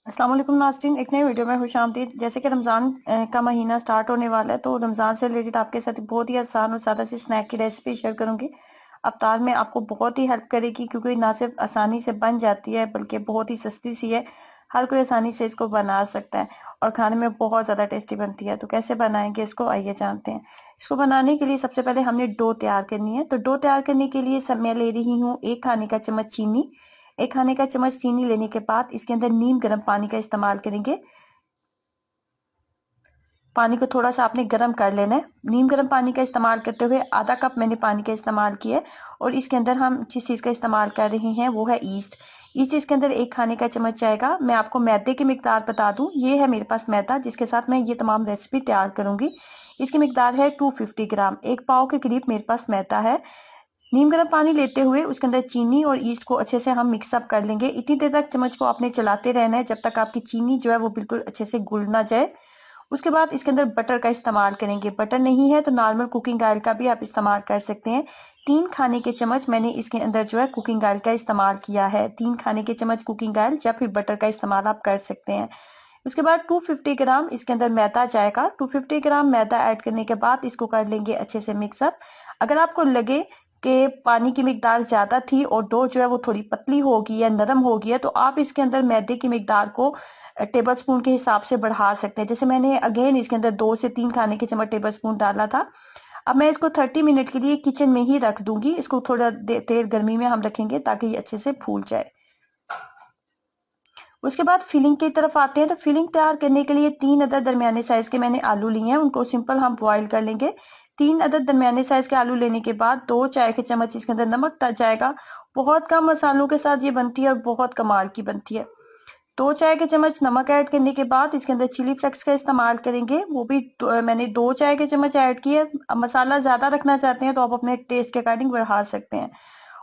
अस्सलाम वालेकुम नाज़रीन, एक नई वीडियो में खुशामदीद। जैसे कि रमज़ान का महीना स्टार्ट होने वाला है, तो रमज़ान से रिलेटेड आपके साथ एक बहुत ही आसान और सादा सी स्नैक की रेसिपी शेयर करूंगी। अफ्तार में आपको बहुत ही हेल्प करेगी, क्योंकि ना सिर्फ आसानी से बन जाती है बल्कि बहुत ही सस्ती सी है। हर कोई आसानी से इसको बना सकता है और खाने में बहुत ज़्यादा टेस्टी बनती है। तो कैसे बनाएंगे इसको, आइए जानते हैं। इसको बनाने के लिए सबसे पहले हमने डो तैयार करनी है। तो डो तैयार करने के लिए सब मैं ले रही हूँ 1 खाने का चम्मच चीनी। 1 खाने का चम्मच चीनी लेने के बाद इसके अंदर नीम गर्म पानी का इस्तेमाल करेंगे। पानी को थोड़ा सा आपने गर्म कर लेना है। नीम गर्म पानी का इस्तेमाल करते हुए आधा कप मैंने पानी का इस्तेमाल किया है। और इसके अंदर हम जिस चीज का इस्तेमाल कर रहे हैं वो है ईस्ट। ईस्ट इसके अंदर 1 खाने का चम्मच जाएगा। मैं आपको मैदे की मिकदार बता दूं, ये है मेरे पास मैदा जिसके साथ मैं ये तमाम रेसिपी तैयार करूंगी। इसकी मिकदार है 250 ग्राम, 1 पाव के करीब मेरे पास मैदा है। नीम गर्म पानी लेते हुए उसके अंदर चीनी और ईस्ट को अच्छे से हम मिक्सअप कर लेंगे। इतनी देर तक चम्मच को आपने चलाते रहना है जब तक आपकी चीनी जो है वो बिल्कुल अच्छे से घुल ना जाए। उसके बाद इसके अंदर बटर का इस्तेमाल करेंगे। बटर नहीं है तो नॉर्मल कुकिंग ऑयल का भी आप इस्तेमाल कर सकते हैं। 3 खाने के चम्मच मैंने इसके अंदर जो है कुकिंग ऑयल का इस्तेमाल किया है। 3 खाने के चम्मच कुकिंग ऑयल या फिर बटर का इस्तेमाल आप कर सकते हैं। उसके बाद 250 ग्राम इसके अंदर मैदा जाएगा। 250 ग्राम मैदा ऐड करने के बाद इसको कर लेंगे अच्छे से मिक्सअप। अगर आपको लगे कि पानी की मिकदार ज्यादा थी और डो जो है वो थोड़ी पतली होगी या नरम होगी है, तो आप इसके अंदर मैदे की मिकदार को टेबल स्पून के हिसाब से बढ़ा सकते हैं। जैसे मैंने अगेन इसके अंदर 2 से 3 खाने के चम्मच टेबल स्पून डाला था। अब मैं इसको 30 मिनट के लिए किचन में ही रख दूंगी। इसको थोड़ा देर गर्मी में हम रखेंगे ताकि ये अच्छे से फूल जाए। उसके बाद फिलिंग की तरफ आते हैं। तो फिलिंग तैयार करने के लिए 3 अदद दरमियाने साइज के मैंने आलू लिए हैं, उनको सिंपल हम बॉईल कर लेंगे। 3 अदद दरमियाने साइज के आलू लेने के बाद 2 चाय के चम्मच इसके अंदर नमक जाएगा। बहुत कम मसालों के साथ ये बनती है और बहुत कमाल की बनती है। 2 चाय के चम्मच नमक ऐड करने के बाद इसके अंदर चिली फ्लेक्स का इस्तेमाल करेंगे। वो भी मैंने 2 चाय के चम्मच ऐड किए। अब मसाला ज्यादा रखना चाहते हैं तो आप अपने टेस्ट के अकॉर्डिंग बढ़ा सकते हैं।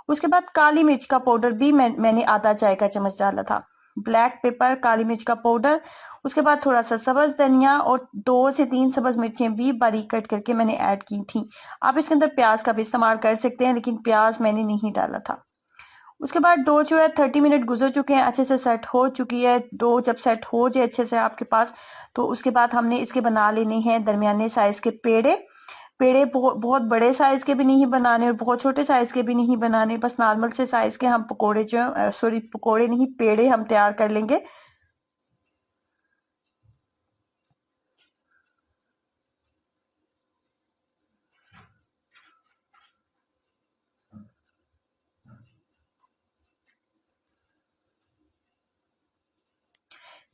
उसके बाद काली मिर्च का पाउडर भी मैंने आधा चाय का चम्मच डाला था। ब्लैक पेपर, काली मिर्च का पाउडर। उसके बाद थोड़ा सा सब्ज धनिया और 2 से 3 सब्ज मिर्चें भी बारीक कट करके मैंने ऐड की थी। आप इसके अंदर प्याज का भी इस्तेमाल कर सकते हैं, लेकिन प्याज मैंने नहीं डाला था। उसके बाद डो जो है 30 मिनट गुजर चुके हैं, अच्छे से सेट हो चुकी है। डो जब सेट हो जाए अच्छे से आपके पास, तो उसके बाद हमने इसके बना लेने हैं दरमियाने साइज के पेड़े। पेड़े बहुत बहुत बड़े साइज के भी नहीं बनाने और बहुत छोटे साइज के भी नहीं बनाने, बस नॉर्मल से साइज के हम पकोड़े जो सॉरी पकोड़े नहीं, पेड़े हम तैयार कर लेंगे।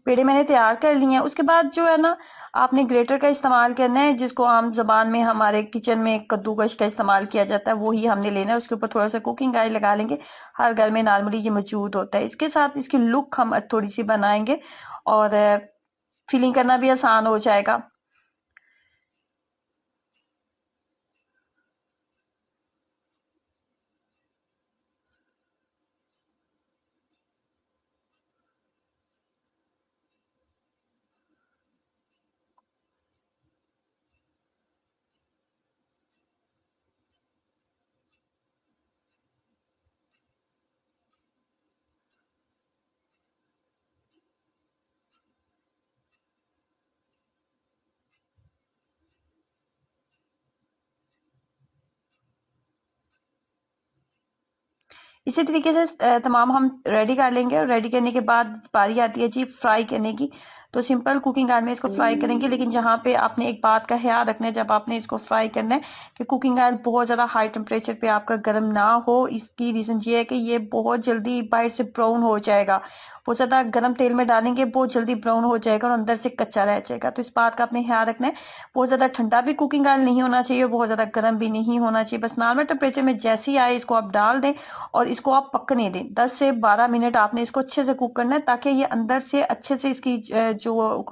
पेड़े मैंने तैयार कर लिए हैं। उसके बाद जो है ना, आपने ग्रेटर का इस्तेमाल करना है, जिसको आम जबान में हमारे किचन में कद्दूकश का इस्तेमाल किया जाता है, वो ही हमने लेना है। उसके ऊपर थोड़ा सा कुकिंग ऑयल लगा लेंगे। हर घर में नॉर्मली ये मौजूद होता है। इसके साथ इसकी लुक हम थोड़ी सी बनाएंगे और फिलिंग करना भी आसान हो जाएगा। इसी तरीके से तमाम हम रेडी कर लेंगे। और रेडी करने के बाद बारी आती है जी फ्राई करने की। तो सिंपल कुकिंग ऑयल में इसको फ्राई करेंगे, लेकिन जहाँ पे आपने एक बात का ख्याल रखना है जब आपने इसको फ्राई करना है, कि कुकिंग ऑयल बहुत ज्यादा हाई टेम्परेचर पे आपका गर्म ना हो। इसकी रीजन ये है कि ये बहुत जल्दी बाहर से ब्राउन हो जाएगा। बहुत ज्यादा गर्म तेल में डालेंगे, बहुत जल्दी ब्राउन हो जाएगा और अंदर से कच्चा रह जाएगा। तो इस बात का आपने ख्याल रखना है। बहुत ज्यादा ठंडा भी कुकिंग ऑयल नहीं होना चाहिए, बहुत ज्यादा गर्म भी नहीं होना चाहिए। बस नॉर्मल टेम्परेचर में जैसे ही आए इसको आप डाल दें और इसको आप पकने दें। 10 से 12 मिनट आपने इसको अच्छे से कुक करना है, ताकि ये अंदर से अच्छे से इसकी जो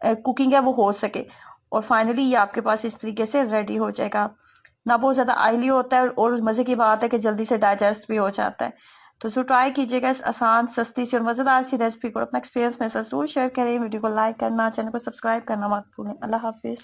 कुकिंग है वो हो सके। और फाइनली ये आपके पास इस तरीके से रेडी हो जाएगा। ना बहुत ज्यादा ऑयली होता है और मजे की बात है कि जल्दी से डाइजेस्ट भी हो जाता है। तो इसको ट्राई कीजिएगा इस आसान, सस्ती सी और मजेदार सी रेसिपी को। अपना एक्सपीरियंस मेरे साथ जरूर शेयर करें। वीडियो को लाइक करना, चैनल को सब्सक्राइब करना मत भूलें। अल्लाह हाफिज।